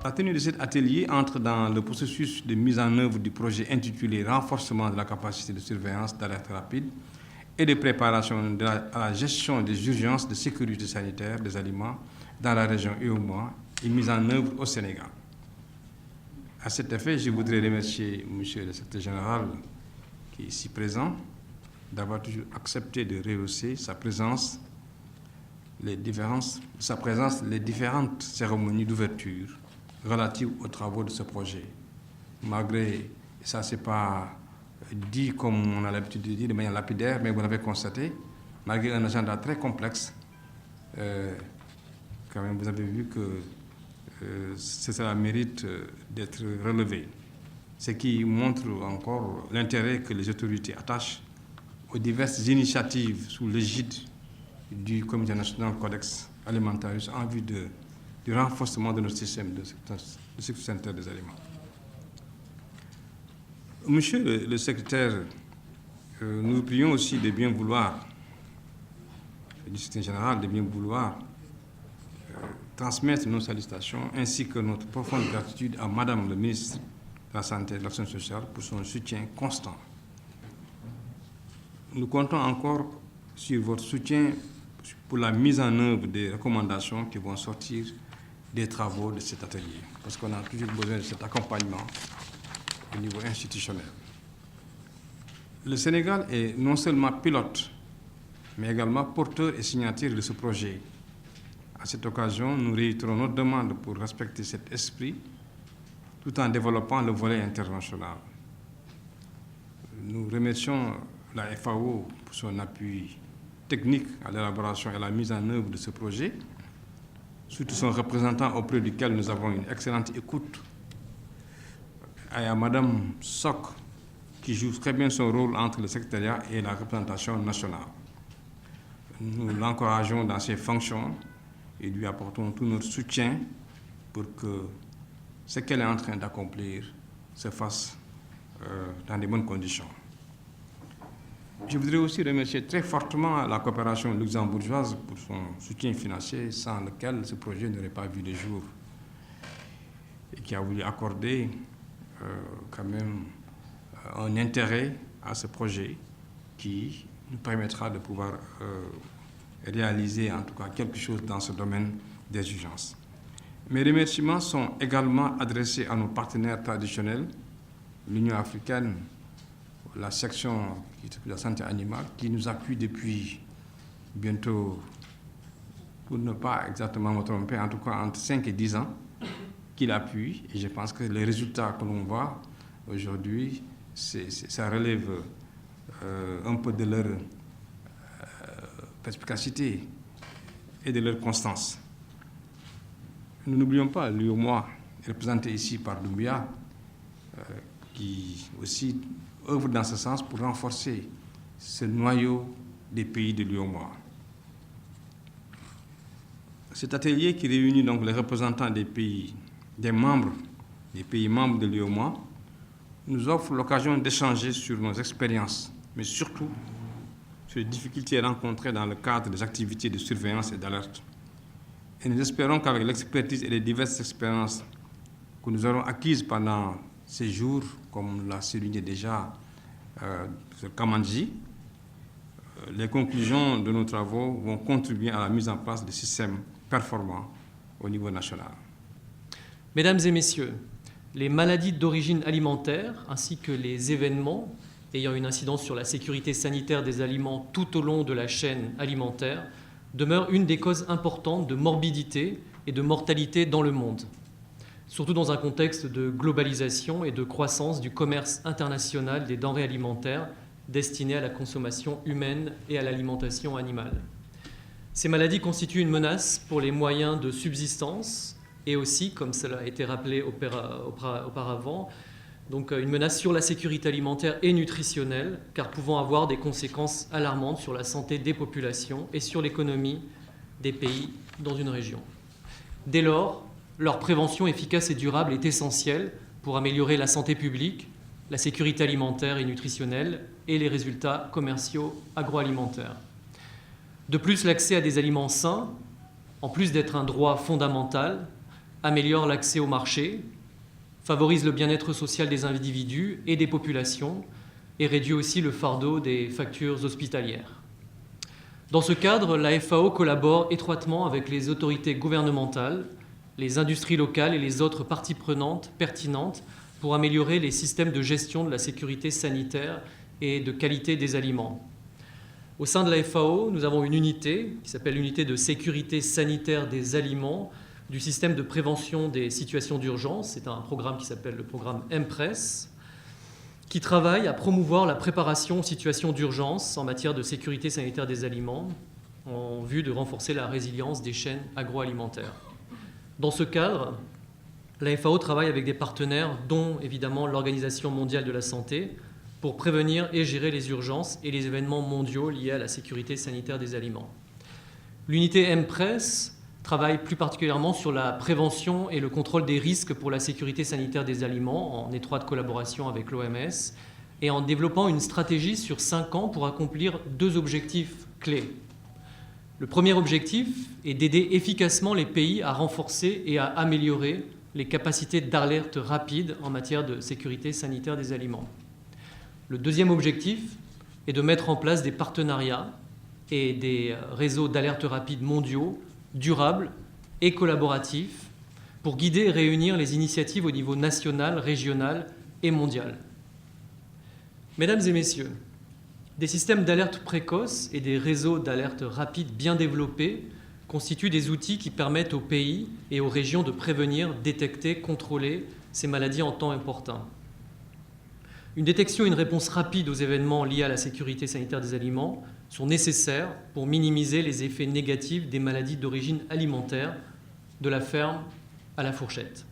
La tenue de cet atelier entre dans le processus de mise en œuvre du projet intitulé « Renforcement de la capacité de surveillance d'alerte rapide et de préparation à la gestion des urgences de sécurité sanitaire des aliments dans la région UEMOA et mise en œuvre au Sénégal ». À cet effet, je voudrais remercier M. le secrétaire général qui est ici présent d'avoir toujours accepté de rehausser sa présence les différentes cérémonies d'ouverture relatives aux travaux de ce projet. Malgré, ça c'est pas dit comme on a l'habitude de dire de manière lapidaire, mais vous l'avez constaté, malgré un agenda très complexe, quand même vous avez vu que cela mérite d'être relevé. Ce qui montre encore l'intérêt que les autorités attachent aux diverses initiatives sous l'égide du Comité national Codex Alimentarius en vue du renforcement de notre système de sécurité sanitaire des aliments. Monsieur le secrétaire, nous vous prions aussi de bien vouloir, du secrétaire général, de bien vouloir transmettre nos salutations ainsi que notre profonde gratitude à Madame le ministre de la Santé et de l'Action sociale pour son soutien constant. Nous comptons encore sur votre soutien pour la mise en œuvre des recommandations qui vont sortir des travaux de cet atelier, parce qu'on a toujours besoin de cet accompagnement au niveau institutionnel. Le Sénégal est non seulement pilote, mais également porteur et signataire de ce projet. À cette occasion, nous réitérons notre demande pour respecter cet esprit tout en développant le volet international. Nous remercions la FAO pour son appui technique à l'élaboration et à la mise en œuvre de ce projet, surtout son représentant auprès duquel nous avons une excellente écoute, et à Madame Sok, qui joue très bien son rôle entre le secrétariat et la représentation nationale. Nous l'encourageons dans ses fonctions et lui apportons tout notre soutien pour que ce qu'elle est en train d'accomplir se fasse dans de bonnes conditions. Je voudrais aussi remercier très fortement la coopération luxembourgeoise pour son soutien financier sans lequel ce projet n'aurait pas vu le jour et qui a voulu accorder quand même un intérêt à ce projet qui nous permettra de pouvoir réaliser en tout cas quelque chose dans ce domaine des urgences. Mes remerciements sont également adressés à nos partenaires traditionnels, l'Union africaine, la section de la santé animale, qui nous appuie depuis bientôt, pour ne pas exactement me tromper, en tout cas entre 5 et 10 ans, qui l'appuie. Et je pense que les résultats que l'on voit aujourd'hui, ça relève un peu de leur perspicacité et de leur constance. Nous n'oublions pas l'UEMOA, représenté ici par Doumbia, qui aussi œuvre dans ce sens pour renforcer ce noyau des pays de l'UEMOA. Cet atelier qui réunit donc les représentants des pays membres de l'UEMOA nous offre l'occasion d'échanger sur nos expériences, mais surtout sur les difficultés rencontrées dans le cadre des activités de surveillance et d'alerte. Et nous espérons qu'avec l'expertise et les diverses expériences que nous aurons acquises pendant ces jours, comme l'a souligné déjà M. Kamandji, les conclusions de nos travaux vont contribuer à la mise en place de systèmes performants au niveau national. Mesdames et messieurs, les maladies d'origine alimentaire ainsi que les événements ayant une incidence sur la sécurité sanitaire des aliments tout au long de la chaîne alimentaire demeurent une des causes importantes de morbidité et de mortalité dans le monde, surtout dans un contexte de globalisation et de croissance du commerce international des denrées alimentaires destinées à la consommation humaine et à l'alimentation animale. Ces maladies constituent une menace pour les moyens de subsistance et aussi, comme cela a été rappelé auparavant, donc une menace sur la sécurité alimentaire et nutritionnelle, car pouvant avoir des conséquences alarmantes sur la santé des populations et sur l'économie des pays dans une région. Dès lors, leur prévention efficace et durable est essentielle pour améliorer la santé publique, la sécurité alimentaire et nutritionnelle et les résultats commerciaux agroalimentaires. De plus, l'accès à des aliments sains, en plus d'être un droit fondamental, améliore l'accès au marché, favorise le bien-être social des individus et des populations et réduit aussi le fardeau des factures hospitalières. Dans ce cadre, la FAO collabore étroitement avec les autorités gouvernementales, les industries locales et les autres parties prenantes pertinentes pour améliorer les systèmes de gestion de la sécurité sanitaire et de qualité des aliments. Au sein de la FAO, nous avons une unité qui s'appelle l'unité de sécurité sanitaire des aliments du système de prévention des situations d'urgence. C'est un programme qui s'appelle le programme MPRESS, qui travaille à promouvoir la préparation aux situations d'urgence en matière de sécurité sanitaire des aliments en vue de renforcer la résilience des chaînes agroalimentaires. Dans ce cadre, la FAO travaille avec des partenaires, dont évidemment l'Organisation mondiale de la santé, pour prévenir et gérer les urgences et les événements mondiaux liés à la sécurité sanitaire des aliments. L'unité MPRESS travaille plus particulièrement sur la prévention et le contrôle des risques pour la sécurité sanitaire des aliments, en étroite collaboration avec l'OMS, et en développant une stratégie sur 5 ans pour accomplir 2 objectifs clés. Le premier objectif est d'aider efficacement les pays à renforcer et à améliorer les capacités d'alerte rapide en matière de sécurité sanitaire des aliments. Le deuxième objectif est de mettre en place des partenariats et des réseaux d'alerte rapide mondiaux, durables et collaboratifs pour guider et réunir les initiatives au niveau national, régional et mondial. Mesdames et messieurs, des systèmes d'alerte précoce et des réseaux d'alerte rapide bien développés constituent des outils qui permettent aux pays et aux régions de prévenir, détecter, contrôler ces maladies en temps opportun. Une détection et une réponse rapide aux événements liés à la sécurité sanitaire des aliments sont nécessaires pour minimiser les effets négatifs des maladies d'origine alimentaire, de la ferme à la fourchette.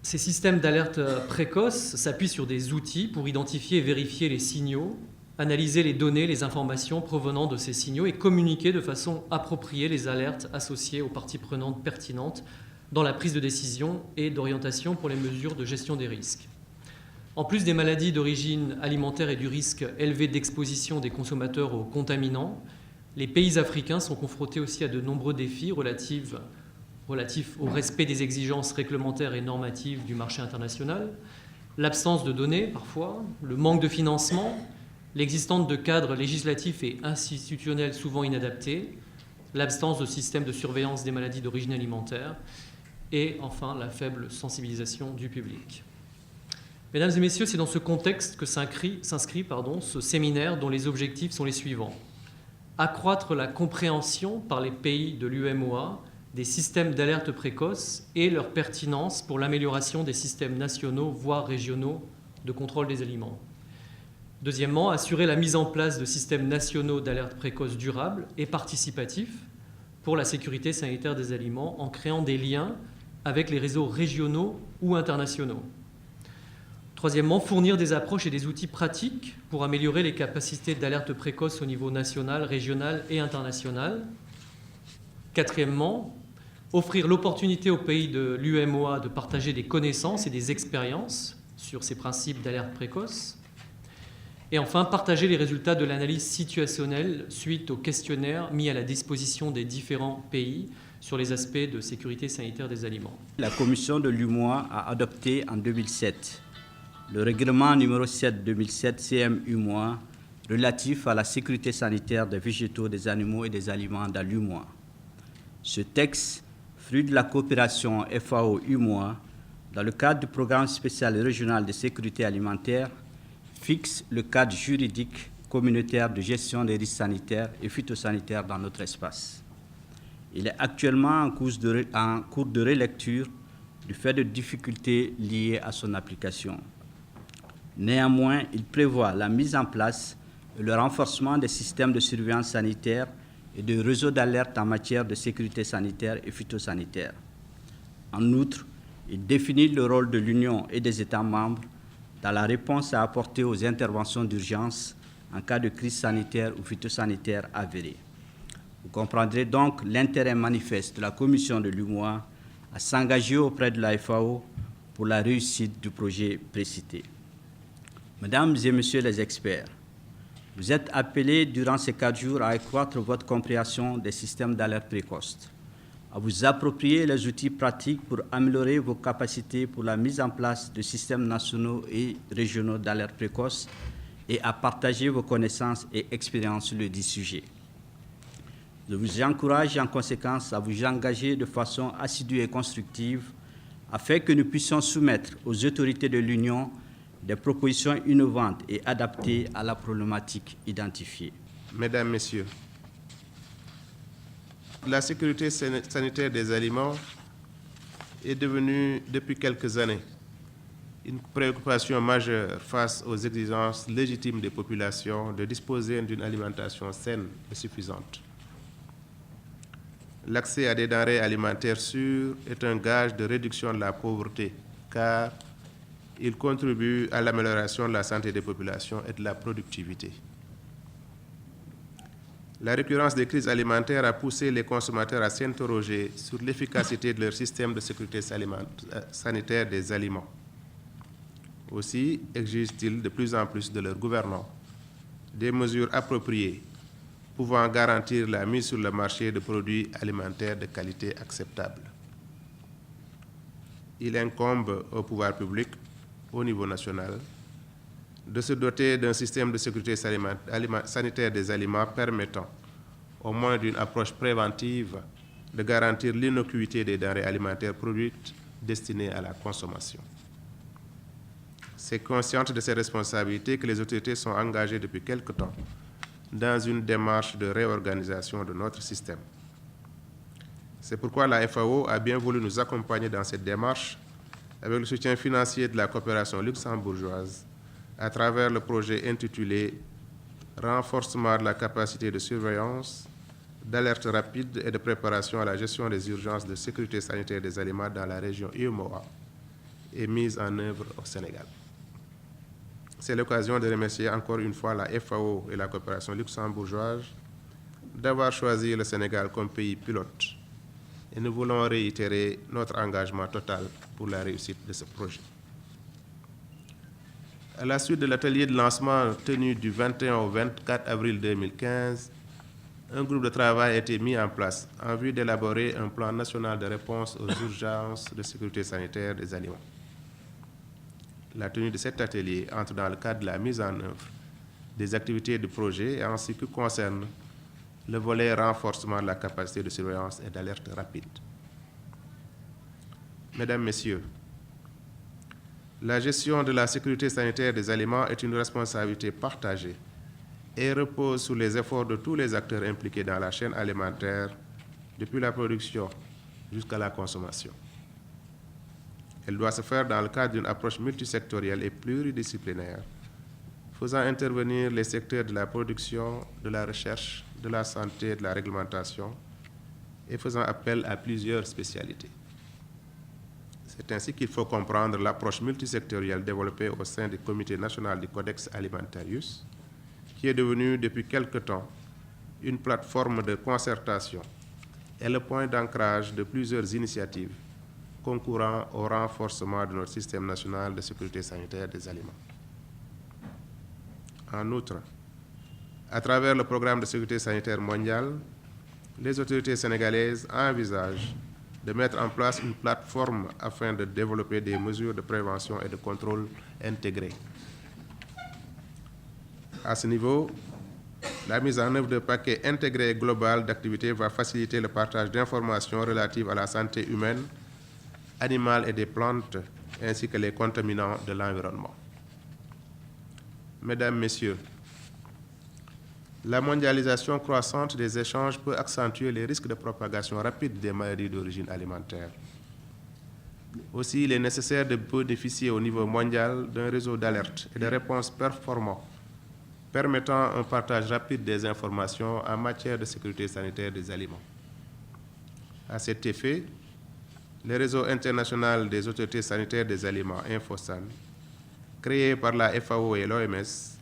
Ces systèmes d'alerte précoce s'appuient sur des outils pour identifier et vérifier les signaux, analyser les données, les informations provenant de ces signaux et communiquer de façon appropriée les alertes associées aux parties prenantes pertinentes dans la prise de décision et d'orientation pour les mesures de gestion des risques. En plus des maladies d'origine alimentaire et du risque élevé d'exposition des consommateurs aux contaminants, les pays africains sont confrontés aussi à de nombreux défis relatifs au respect des exigences réglementaires et normatives du marché international, l'absence de données parfois, le manque de financement, l'existence de cadres législatifs et institutionnels souvent inadaptés, l'absence de systèmes de surveillance des maladies d'origine alimentaire, et enfin la faible sensibilisation du public. Mesdames et messieurs, c'est dans ce contexte que s'inscrit ce séminaire dont les objectifs sont les suivants. Accroître la compréhension par les pays de l'UMOA des systèmes d'alerte précoce et leur pertinence pour l'amélioration des systèmes nationaux, voire régionaux, de contrôle des aliments. Deuxièmement, assurer la mise en place de systèmes nationaux d'alerte précoce durables et participatifs pour la sécurité sanitaire des aliments en créant des liens avec les réseaux régionaux ou internationaux. Troisièmement, fournir des approches et des outils pratiques pour améliorer les capacités d'alerte précoce au niveau national, régional et international. Quatrièmement, offrir l'opportunité aux pays de l'UMOA de partager des connaissances et des expériences sur ces principes d'alerte précoce. Et enfin, partager les résultats de l'analyse situationnelle suite au questionnaire mis à la disposition des différents pays sur les aspects de sécurité sanitaire des aliments. La commission de l'UMOA a adopté en 2007 le règlement numéro 7/2007 CM-UMOA relatif à la sécurité sanitaire des végétaux, des animaux et des aliments dans l'UMOA. Ce texte, fruit de la coopération FAO-UMOA, dans le cadre du programme spécial et régional de sécurité alimentaire, fixe le cadre juridique communautaire de gestion des risques sanitaires et phytosanitaires dans notre espace. Il est actuellement en cours de relecture du fait de difficultés liées à son application. Néanmoins, il prévoit la mise en place et le renforcement des systèmes de surveillance sanitaire et de réseaux d'alerte en matière de sécurité sanitaire et phytosanitaire. En outre, il définit le rôle de l'Union et des États membres dans la réponse à apporter aux interventions d'urgence en cas de crise sanitaire ou phytosanitaire avérée. Vous comprendrez donc l'intérêt manifeste de la Commission de l'UMOA à s'engager auprès de la FAO pour la réussite du projet précité. Mesdames et messieurs les experts, vous êtes appelés durant ces 4 jours à accroître votre compréhension des systèmes d'alerte précoce, à vous approprier les outils pratiques pour améliorer vos capacités pour la mise en place de systèmes nationaux et régionaux d'alerte précoce et à partager vos connaissances et expériences sur le dit sujet. Je vous encourage en conséquence à vous engager de façon assidue et constructive afin que nous puissions soumettre aux autorités de l'Union des propositions innovantes et adaptées à la problématique identifiée. Mesdames, Messieurs, la sécurité sanitaire des aliments est devenue depuis quelques années une préoccupation majeure face aux exigences légitimes des populations de disposer d'une alimentation saine et suffisante. L'accès à des denrées alimentaires sûres est un gage de réduction de la pauvreté, car il contribue à l'amélioration de la santé des populations et de la productivité. La récurrence des crises alimentaires a poussé les consommateurs à s'interroger sur l'efficacité de leur système de sécurité sanitaire des aliments. Aussi exigent-ils de plus en plus de leurs gouvernants des mesures appropriées pouvant garantir la mise sur le marché de produits alimentaires de qualité acceptable. Il incombe au pouvoir public, au niveau national, de se doter d'un système de sécurité sanitaire des aliments permettant, au moins d'une approche préventive, de garantir l'innocuité des denrées alimentaires produites destinées à la consommation. C'est consciente de ces responsabilités que les autorités sont engagées depuis quelque temps dans une démarche de réorganisation de notre système. C'est pourquoi la FAO a bien voulu nous accompagner dans cette démarche avec le soutien financier de la coopération luxembourgeoise à travers le projet intitulé « Renforcement de la capacité de surveillance, d'alerte rapide et de préparation à la gestion des urgences de sécurité sanitaire des aliments dans la région UEMOA » et mise en œuvre au Sénégal. C'est l'occasion de remercier encore une fois la FAO et la coopération luxembourgeoise d'avoir choisi le Sénégal comme pays pilote. Et nous voulons réitérer notre engagement total pour la réussite de ce projet. À la suite de l'atelier de lancement tenu du 21 au 24 avril 2015, un groupe de travail a été mis en place en vue d'élaborer un plan national de réponse aux urgences de sécurité sanitaire des aliments. La tenue de cet atelier entre dans le cadre de la mise en œuvre des activités du projet en ce qui concerne le volet renforcement de la capacité de surveillance et d'alerte rapide. Mesdames, Messieurs, la gestion de la sécurité sanitaire des aliments est une responsabilité partagée et repose sur les efforts de tous les acteurs impliqués dans la chaîne alimentaire, depuis la production jusqu'à la consommation. Elle doit se faire dans le cadre d'une approche multisectorielle et pluridisciplinaire, faisant intervenir les secteurs de la production, de la recherche, de la santé et de la réglementation, et faisant appel à plusieurs spécialités. C'est ainsi qu'il faut comprendre l'approche multisectorielle développée au sein du Comité national du Codex Alimentarius, qui est devenue depuis quelque temps une plateforme de concertation et le point d'ancrage de plusieurs initiatives concourant au renforcement de notre système national de sécurité sanitaire des aliments. En outre, à travers le programme de sécurité sanitaire mondiale, les autorités sénégalaises envisagent de mettre en place une plateforme afin de développer des mesures de prévention et de contrôle intégrées. À ce niveau, la mise en œuvre de paquets intégrés et global d'activités va faciliter le partage d'informations relatives à la santé humaine, animale et des plantes, ainsi que les contaminants de l'environnement. Mesdames, Messieurs, la mondialisation croissante des échanges peut accentuer les risques de propagation rapide des maladies d'origine alimentaire. Aussi, il est nécessaire de bénéficier au niveau mondial d'un réseau d'alerte et de réponse performant, permettant un partage rapide des informations en matière de sécurité sanitaire des aliments. À cet effet, le réseau international des autorités sanitaires des aliments, InfoSan, créé par la FAO et l'OMS,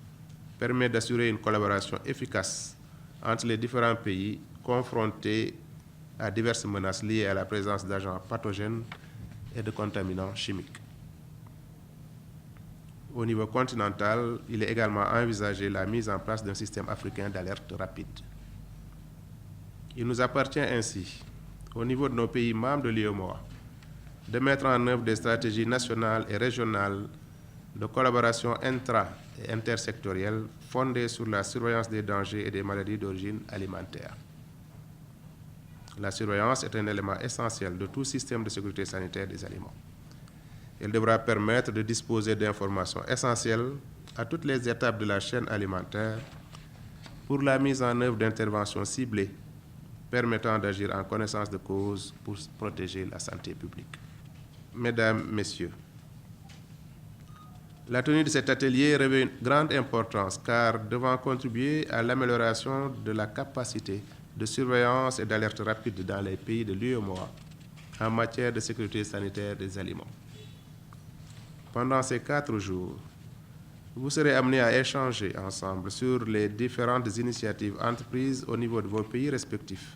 permet d'assurer une collaboration efficace entre les différents pays confrontés à diverses menaces liées à la présence d'agents pathogènes et de contaminants chimiques. Au niveau continental, il est également envisagé la mise en place d'un système africain d'alerte rapide. Il nous appartient ainsi, au niveau de nos pays membres de l'UEMOA, de mettre en œuvre des stratégies nationales et régionales de collaboration intra- et intersectorielle fondées sur la surveillance des dangers et des maladies d'origine alimentaire. La surveillance est un élément essentiel de tout système de sécurité sanitaire des aliments. Elle devra permettre de disposer d'informations essentielles à toutes les étapes de la chaîne alimentaire pour la mise en œuvre d'interventions ciblées permettant d'agir en connaissance de cause pour protéger la santé publique. Mesdames, Messieurs, la tenue de cet atelier revêt une grande importance car devant contribuer à l'amélioration de la capacité de surveillance et d'alerte rapide dans les pays de l'UEMOA en matière de sécurité sanitaire des aliments. Pendant ces 4 jours, vous serez amenés à échanger ensemble sur les différentes initiatives entreprises au niveau de vos pays respectifs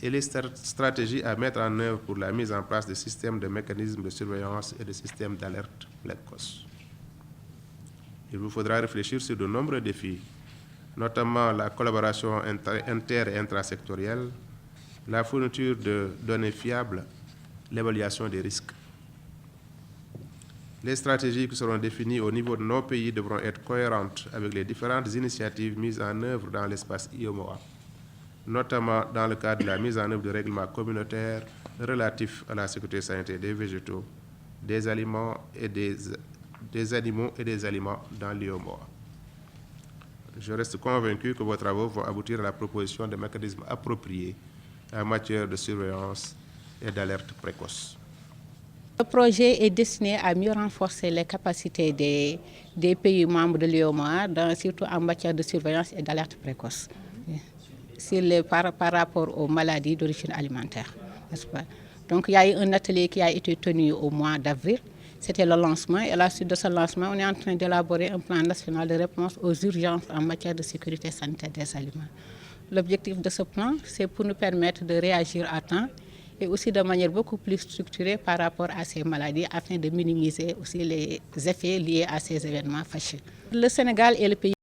et les stratégies à mettre en œuvre pour la mise en place de systèmes de mécanismes de surveillance et de systèmes d'alerte précoce. Il vous faudra réfléchir sur de nombreux défis, notamment la collaboration inter- et intrasectorielle, la fourniture de données fiables, l'évaluation des risques. Les stratégies qui seront définies au niveau de nos pays devront être cohérentes avec les différentes initiatives mises en œuvre dans l'espace IOMOA, notamment dans le cadre de la mise en œuvre de règlements communautaires relatifs à la sécurité sanitaire des végétaux, des aliments et des animaux et des aliments dans l'IOMOA. Je reste convaincu que vos travaux vont aboutir à la proposition de mécanismes appropriés en matière de surveillance et d'alerte précoce. Le projet est destiné à mieux renforcer les capacités des pays membres de l'UEMOA, surtout en matière de surveillance et d'alerte précoce, par rapport aux maladies d'origine alimentaire, n'est-ce pas? Donc il y a eu un atelier qui a été tenu au mois d'avril. C'était le lancement et à la suite de ce lancement, on est en train d'élaborer un plan national de réponse aux urgences en matière de sécurité sanitaire des aliments. L'objectif de ce plan, c'est pour nous permettre de réagir à temps et aussi de manière beaucoup plus structurée par rapport à ces maladies afin de minimiser aussi les effets liés à ces événements fâcheux. Le Sénégal est le pays